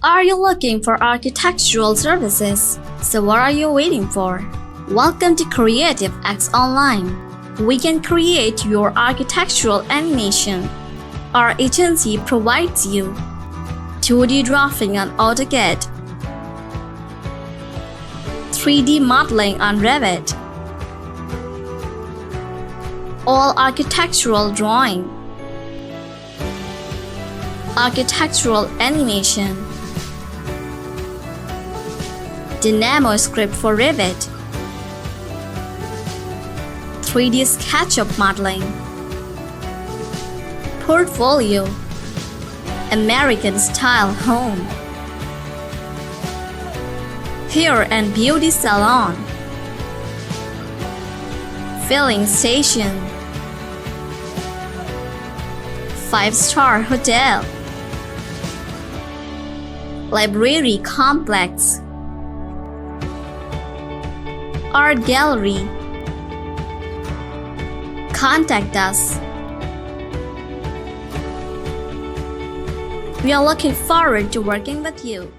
Are you looking for architectural services? So what are you waiting for? Welcome to creativexonline. We can create your architectural animation. Our agency provides you 2D drafting on AUTOCAD, 3D modeling on REVIT, all architectural drawing, architectural animation, DYNAMO script for REVIT, 3D SKETCHUP modeling, portfolio, American style home, hair and beauty salon, filling station, 5-star hotel, library complex, art gallery. Contact us. We are looking forward to working with you.